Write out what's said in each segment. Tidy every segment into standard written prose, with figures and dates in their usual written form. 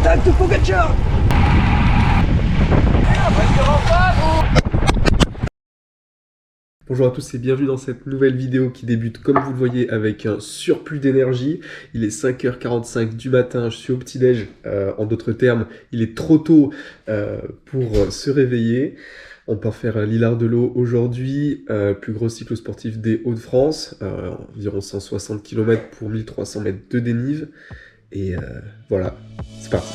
Attaque de Pogacar. Bonjour à tous et bienvenue dans cette nouvelle vidéo qui débute comme vous le voyez avec un surplus d'énergie. Il est 5h45 du matin, je suis au petit-déj, en d'autres termes, il est trop tôt pour se réveiller. On part faire l'Hilar de l'eau aujourd'hui, plus gros cyclosportif des Hauts-de-France, environ 160 km pour 1300 mètres de dénive. Et voilà, c'est parti.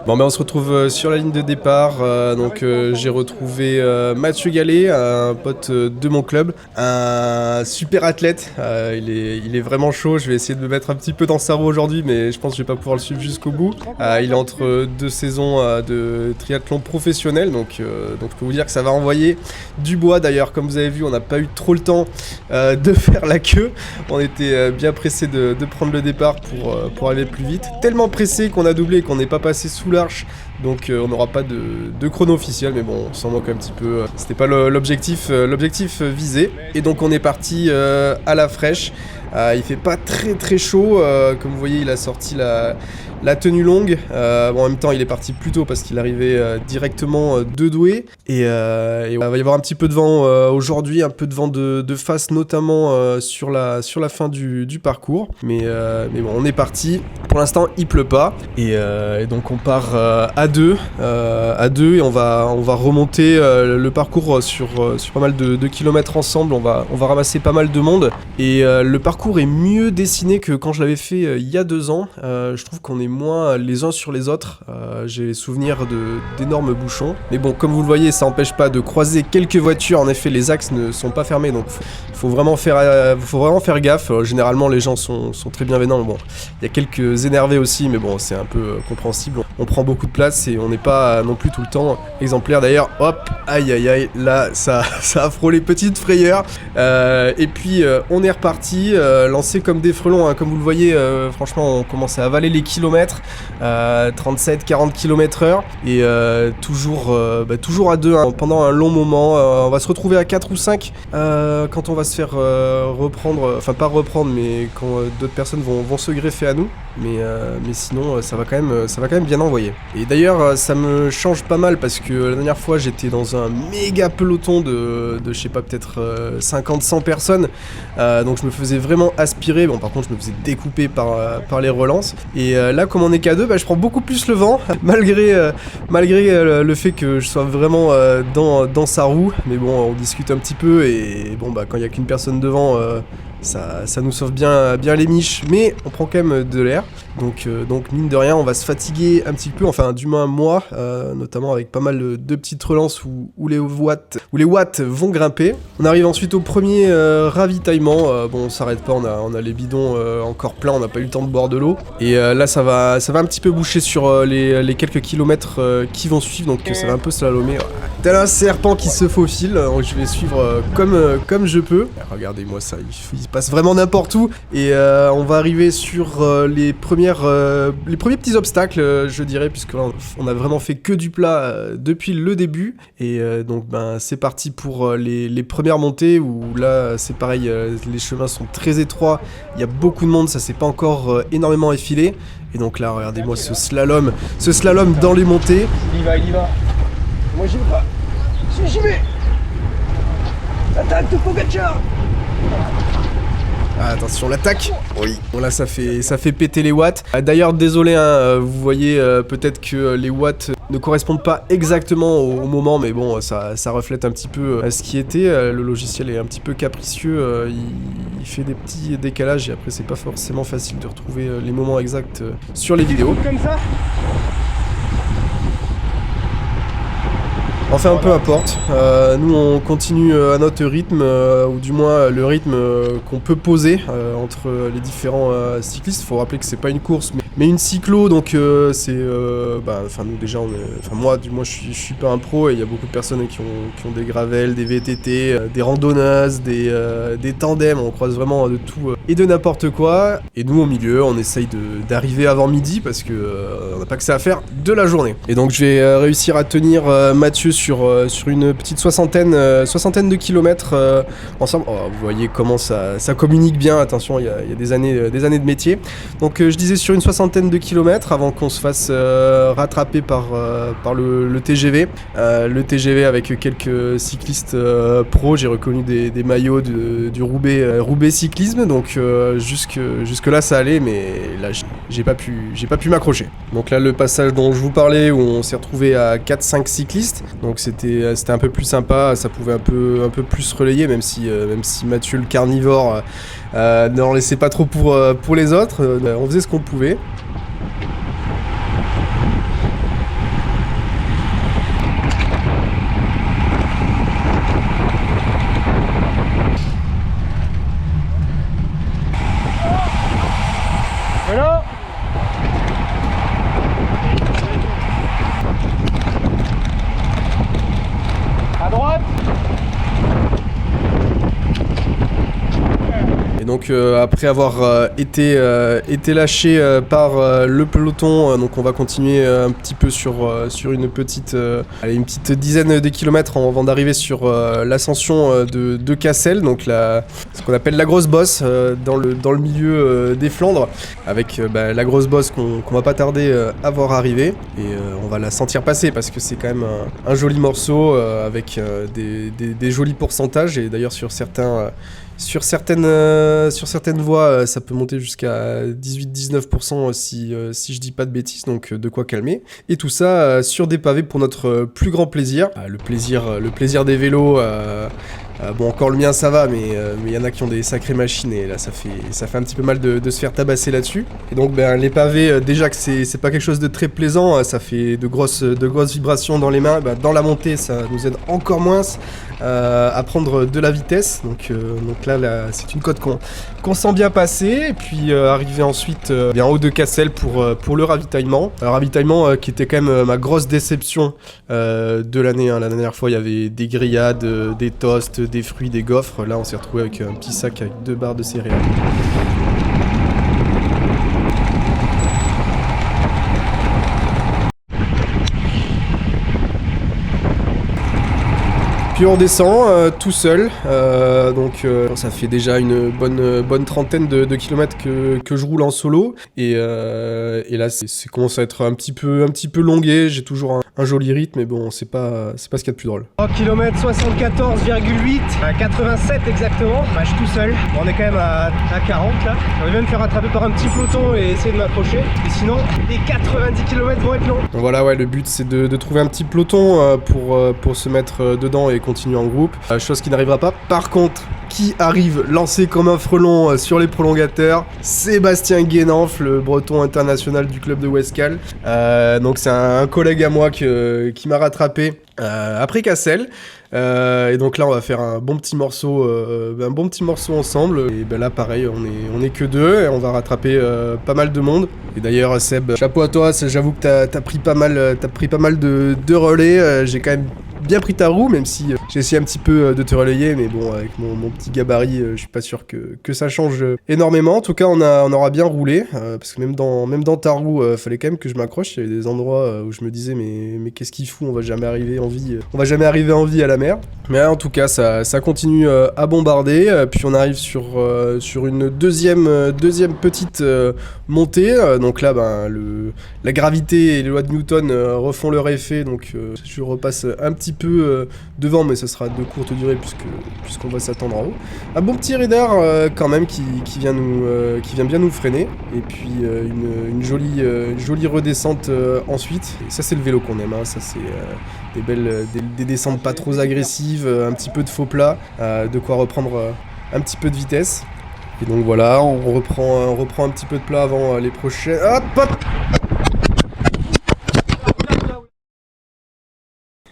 Bon, on se retrouve sur la ligne de départ. J'ai retrouvé Mathieu Gallet, un pote de mon club, un super athlète. Il est vraiment chaud. Je vais essayer de me mettre un petit peu dans sa roue aujourd'hui, mais je pense que je vais pas pouvoir le suivre jusqu'au bout. Il est entre deux saisons de triathlon professionnel, donc je peux vous dire que ça va envoyer du bois. D'ailleurs, comme vous avez vu, on n'a pas eu trop le temps de faire la queue. On était bien pressé de prendre le départ pour aller plus vite. Tellement pressé qu'on a doublé et qu'on n'est pas passé sous l'arche, donc on n'aura pas de chrono officiel, mais bon, on s'en moque un petit peu. C'était pas l'objectif visé. Et donc on est parti à la fraîche. Il fait pas très chaud, comme vous voyez, il a sorti la tenue longue. En même temps, il est parti plus tôt parce qu'il arrivait directement de Douai. Et il va y avoir un petit peu de vent aujourd'hui, un peu de vent de face, notamment sur la fin du parcours. Mais bon, on est parti. Pour l'instant, il pleut pas. Et donc on part à deux et on va remonter le parcours sur pas mal de kilomètres ensemble. On va ramasser pas mal de monde. Et le parcours est mieux dessiné que quand je l'avais fait il y a 2 ans. Je trouve qu'on est moins les uns sur les autres. J'ai souvenir d'énormes bouchons. Mais bon, comme vous le voyez, ça n'empêche pas de croiser quelques voitures. En effet, les axes ne sont pas fermés, donc faut vraiment faire gaffe. Généralement, les gens sont très bienveillants. Bon, il y a quelques énervés aussi, mais bon, c'est un peu compréhensible. On prend beaucoup de place et on n'est pas non plus tout le temps exemplaire. D'ailleurs, hop, aïe, là, ça a frôlé petite frayeur. Et puis, on est reparti, lancé comme des frelons, hein. Comme vous le voyez, franchement, on commence à avaler les kilomètres, 37-40 km/h, et toujours à deux, hein, pendant un long moment. On va se retrouver à 4 ou 5 quand on va se faire reprendre, enfin pas reprendre, mais quand d'autres personnes vont se greffer à nous. Mais sinon, ça va quand même bien envoyer. Et d'ailleurs, ça me change pas mal parce que la dernière fois, j'étais dans un méga peloton de je sais pas, peut-être 50-100 personnes. Donc je me faisais vraiment aspirer. Bon, par contre, je me faisais découper par les relances. Et là, comme on est qu'à deux, je prends beaucoup plus le vent, malgré le fait que je sois vraiment dans sa roue. Mais bon, on discute un petit peu et bon, quand il n'y a qu'une personne devant, ça nous sauve bien les miches, mais on prend quand même de l'air. Donc mine de rien, on va se fatiguer un petit peu, enfin du moins moi, notamment avec pas mal de petites relances où les watts vont grimper. On arrive ensuite au premier ravitaillement. On s'arrête pas, on a les bidons encore pleins, on n'a pas eu le temps de boire de l'eau. Et là ça va un petit peu boucher sur les quelques kilomètres qui vont suivre, donc ça va un peu slalomer. Tel un serpent qui se faufile, donc je vais suivre comme je peux. Regardez-moi ça, il passe vraiment n'importe où. Et on va arriver sur les premiers petits obstacles, je dirais, puisqu'on a vraiment fait que du plat depuis le début. Et donc c'est parti pour les premières montées où là c'est pareil, les chemins sont très étroits, il y a beaucoup de monde, ça s'est pas encore énormément effilé. Et donc là, regardez-moi ce slalom dans les montées. Il y va. Moi j'y vais pas. Si, j'y vais. Attaque de Pogacar. Ah, attention, l'attaque. Oui. Bon, là ça fait péter les watts. D'ailleurs, désolé, hein, vous voyez peut-être que les watts ne correspondent pas exactement au moment, mais bon, ça reflète un petit peu ce qui était. Le logiciel est un petit peu capricieux, il fait des petits décalages et après c'est pas forcément facile de retrouver les moments exacts sur les vidéos. Comme ça. Enfin, peu importe, nous on continue à notre rythme, ou du moins le rythme qu'on peut poser entre les différents cyclistes. Il faut rappeler que c'est pas une course, Mais une cyclo, donc c'est... nous déjà, moi je suis pas un pro et il y a beaucoup de personnes qui ont des gravels, des VTT, des randonneuses, des tandems, on croise vraiment de tout et de n'importe quoi. Et nous au milieu, on essaye d'arriver avant midi parce que on n'a pas que ça à faire de la journée. Et donc je vais réussir à tenir Mathieu sur une petite soixantaine de kilomètres ensemble. Oh, vous voyez comment ça communique bien, attention, il y a des années de métier. Donc je disais sur une soixantaine de kilomètres avant qu'on se fasse rattraper par le TGV. Le TGV avec quelques cyclistes pros, j'ai reconnu des maillots du Roubaix cyclisme, donc jusque là ça allait, mais là j'ai pas pu m'accrocher. Donc là le passage dont je vous parlais où on s'est retrouvé à 4-5 cyclistes, donc c'était un peu plus sympa, ça pouvait un peu plus relayer, même si Mathieu le carnivore n'en laissait pas trop pour les autres, on faisait ce qu'on pouvait. Voilà. À droite. Et donc après avoir été lâché par le peloton, donc on va continuer un petit peu sur une petite dizaine de kilomètres avant d'arriver sur l'ascension de Cassel, donc ce qu'on appelle la grosse bosse dans le milieu des Flandres, avec la grosse bosse qu'on va pas tarder à voir arriver, et on va la sentir passer parce que c'est quand même un joli morceau avec des jolis pourcentages, et d'ailleurs sur certaines voies, ça peut monter jusqu'à 18-19% si je dis pas de bêtises, donc de quoi calmer. Et tout ça sur des pavés pour notre plus grand plaisir. Le plaisir des vélos. Bon, encore le mien ça va, mais il y en a qui ont des sacrées machines et là ça fait un petit peu mal de se faire tabasser là-dessus. Et donc les pavés, déjà que c'est pas quelque chose de très plaisant, ça fait de grosses vibrations dans les mains. Dans la montée, ça nous aide encore moins à prendre de la vitesse. Donc là c'est une côte qu'on sent bien passer. Et puis arriver ensuite en haut de Cassel pour le ravitaillement. Un ravitaillement qui était quand même ma grosse déception de l'année. La dernière fois, il y avait des grillades, des toasts, des fruits, des gaufres. Là, on s'est retrouvé avec un petit sac avec 2 barres de céréales. Puis on descend tout seul, donc ça fait déjà une bonne trentaine de kilomètres que je roule en solo, et là c'est commence à être un petit peu longué. J'ai toujours un joli rythme, mais bon, c'est pas ce qu'il y a de plus drôle. 3 km 74,8 à 87 exactement. Je suis tout seul. Bon, on est quand même à 40 là. J'aurais bien me faire rattraper par un petit peloton et essayer de m'approcher. Et sinon, les 90 km vont être longs. Donc voilà, ouais, le but c'est de trouver un petit peloton pour se mettre dedans et continuer en groupe. Chose qui n'arrivera pas. Par contre, qui arrive lancé comme un frelon sur les prolongateurs? Sébastien Guénanf, le breton international du club de Westcal. Donc c'est un collègue à moi qui m'a rattrapé après Cassel. Et donc là on va faire un bon petit morceau ensemble, et là pareil, on est que deux et on va rattraper pas mal de monde. Et d'ailleurs Seb, chapeau à toi, j'avoue que t'as pris pas mal de relais. J'ai quand même bien pris ta roue, même si j'ai essayé un petit peu de te relayer, mais bon, avec mon petit gabarit, je suis pas sûr que ça change énormément. En tout cas, on aura bien roulé, parce que même dans ta roue, fallait quand même que je m'accroche. Il y avait des endroits où je me disais, mais qu'est-ce qu'il fout, on va jamais arriver en vie à la mer. Mais en tout cas, ça continue à bombarder. Puis on arrive sur une deuxième petite montée. Donc là, la gravité et les lois de Newton refont leur effet. Donc je repasse un petit peu devant, mais ce sera de courte durée puisqu'on va s'attendre en haut. Un bon petit raider quand même qui vient bien nous freiner. Et puis une jolie redescente ensuite. Et ça, c'est le vélo qu'on aime. Ça, c'est des descentes pas trop agressives, un petit peu de faux plat, de quoi reprendre un petit peu de vitesse. Et donc voilà, on reprend un petit peu de plat avant les prochaines. Hop.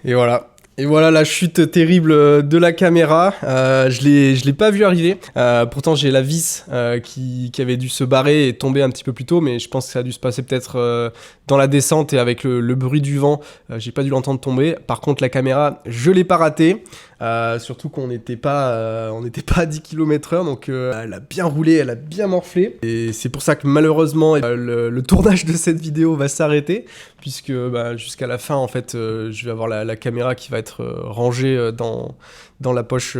Et voilà, Et voilà la chute terrible de la caméra, je l'ai pas vu arriver, pourtant j'ai la vis qui avait dû se barrer et tomber un petit peu plus tôt, mais je pense que ça a dû se passer peut-être dans la descente et avec le bruit du vent, j'ai pas dû l'entendre tomber. Par contre la caméra, je l'ai pas ratée, surtout qu'on n'était pas à 10 km/h, donc elle a bien roulé, elle a bien morflé, et c'est pour ça que malheureusement le tournage de cette vidéo va s'arrêter, puisque jusqu'à la fin en fait je vais avoir la caméra qui va être rangée dans la poche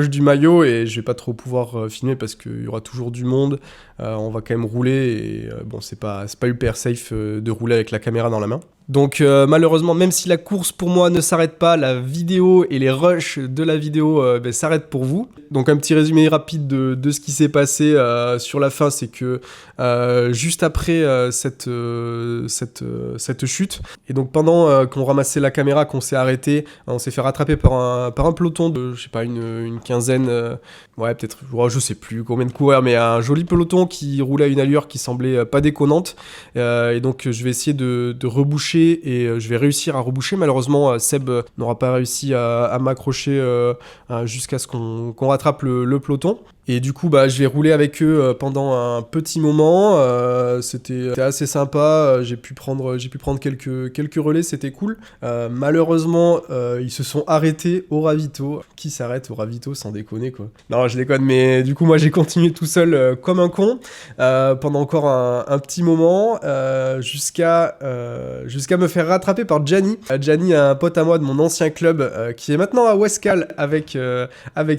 du maillot, et je vais pas trop pouvoir filmer parce qu'il y aura toujours du monde, on va quand même rouler, et bon c'est pas hyper safe de rouler avec la caméra dans la main. Donc malheureusement, même si la course pour moi ne s'arrête pas, la vidéo et les rushs de la vidéo s'arrêtent pour vous. Donc un petit résumé rapide de ce qui s'est passé sur la fin, c'est que juste après cette chute, et donc pendant qu'on ramassait la caméra, qu'on s'est arrêté, on s'est fait rattraper par un peloton de, je sais pas, une quinzaine, ouais peut-être, je sais plus combien de coureurs, mais un joli peloton qui roulait à une allure qui semblait pas déconnante, et donc je vais essayer de reboucher, et je vais réussir à reboucher. Malheureusement Seb n'aura pas réussi à m'accrocher jusqu'à ce qu'on rattrape le peloton. Et du coup, je vais rouler avec eux pendant un petit moment. C'était assez sympa. J'ai pu prendre quelques relais, c'était cool. Malheureusement, ils se sont arrêtés au ravito. Qui s'arrête au ravito, sans déconner quoi. Non, je déconne, mais du coup, moi, j'ai continué tout seul comme un con pendant encore un petit moment jusqu'à me faire rattraper par Gianni. Gianni, un pote à moi de mon ancien club qui est maintenant à Westcal avec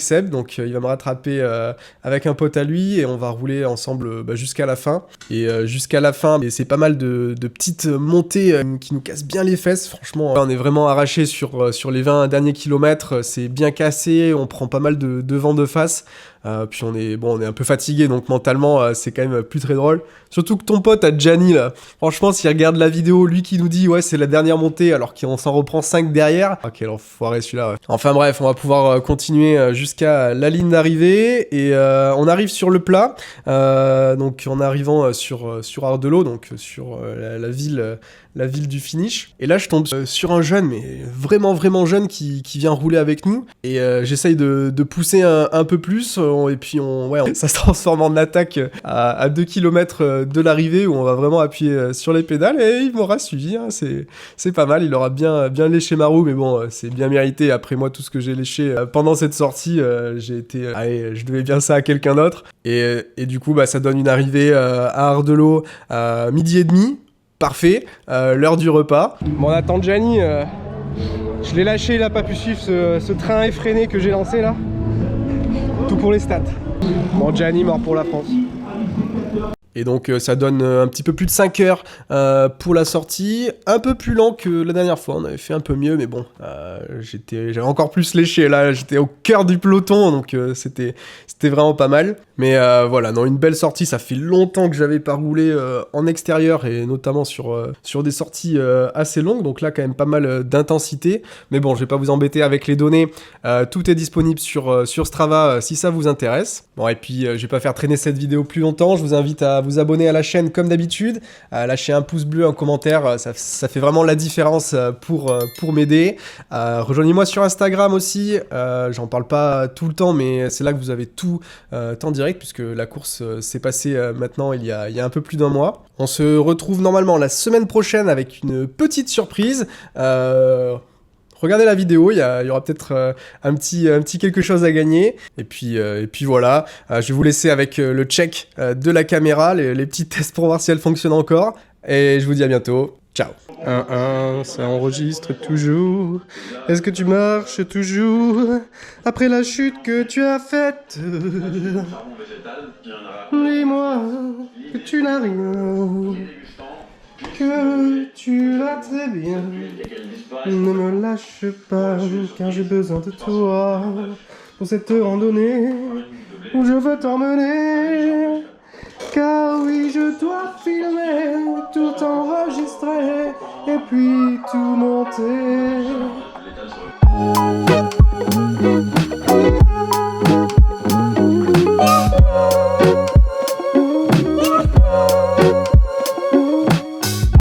Seb. Donc, il va me rattraper avec un pote à lui, et on va rouler ensemble jusqu'à la fin. Et jusqu'à la fin, c'est pas mal de petites montées qui nous cassent bien les fesses. Franchement, on est vraiment arraché sur les 20 derniers kilomètres. C'est bien cassé, on prend pas mal de vent de face. Puis on est un peu fatigué, donc mentalement c'est quand même plus très drôle. Surtout que ton pote à Gianni là, franchement s'il regarde la vidéo, lui qui nous dit ouais c'est la dernière montée alors qu'on s'en reprend 5 derrière. Ah quel enfoiré celui-là ouais. Enfin bref, on va pouvoir continuer jusqu'à la ligne d'arrivée, et on arrive sur le plat, donc en arrivant sur Ardelot, donc sur la ville du finish. Et là je tombe sur un jeune, mais vraiment jeune, qui vient rouler avec nous, et j'essaye de pousser un peu plus, et puis ça se transforme en attaque à 2 km de l'arrivée, où on va vraiment appuyer sur les pédales, et il m'aura suivi, hein. C'est pas mal, il aura bien léché ma roue, mais bon c'est bien mérité. Après moi tout ce que j'ai léché pendant cette sortie, je devais bien ça à quelqu'un d'autre, et du coup ça donne une arrivée à Ardelot à 12h30. Parfait, l'heure du repas. Bon, on attend Gianni, je l'ai lâché, il a pas pu suivre ce train effréné que j'ai lancé là. Tout pour les stats. Bon, Gianni mort pour la France. Et donc ça donne un petit peu plus de 5 heures pour la sortie. Un peu plus lent que la dernière fois, on avait fait un peu mieux, mais bon, j'avais encore plus léché là, j'étais au cœur du peloton, donc c'était vraiment pas mal. Mais voilà, non, une belle sortie, ça fait longtemps que j'avais pas roulé en extérieur, et notamment sur des sorties assez longues, donc là quand même pas mal d'intensité. Mais bon, je vais pas vous embêter avec les données, tout est disponible sur Strava si ça vous intéresse. Bon, et puis je vais pas faire traîner cette vidéo plus longtemps, je vous invite à vous abonner à la chaîne comme d'habitude, à lâcher un pouce bleu, un commentaire, ça fait vraiment la différence pour m'aider. Rejoignez-moi sur Instagram aussi, j'en parle pas tout le temps, mais c'est là que vous avez tout en direct, puisque la course s'est passée maintenant il y a un peu plus d'un mois. On se retrouve normalement la semaine prochaine avec une petite surprise. Regardez la vidéo, il y aura peut-être un petit quelque chose à gagner. Et puis voilà, je vais vous laisser avec le check de la caméra, les petits tests pour voir si elle fonctionne encore. Et je vous dis à bientôt. Ciao. 1-1, ça enregistre toujours. Est-ce que tu marches toujours après la chute que tu as faite? Dis-moi que tu n'as rien, que tu vas très bien. Ne me lâche pas, car j'ai besoin de toi pour cette randonnée où je veux t'emmener. Car oui, je dois filmer, tout enregistrer et puis tout monter.